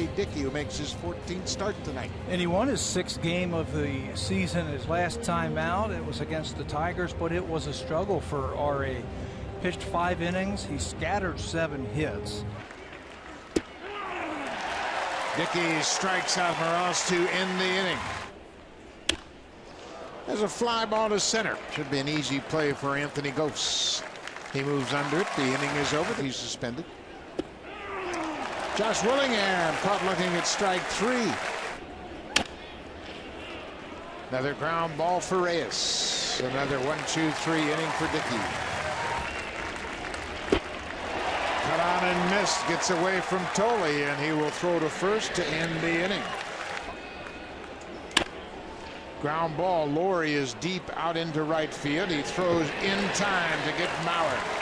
A.K. Dickey, who makes his 14th start tonight. And he won his 6th game of the season. His last time out, it was against the Tigers, but it was a struggle for R.A. Pitched 5 innings. He scattered 7 hits. Dickey strikes out Morales to end the inning. There's a fly ball to center. Should be an easy play for Anthony Gose. He moves under it. The inning is over. He's suspended. Josh Willingham caught looking at strike 3. Another ground ball for Reyes. Another 1-2-3 inning for Dickey. Cut on and missed. Gets away from Tolle, and he will throw to first to end the inning. Ground ball. Laurie is deep out into right field. He throws in time to get Mauer.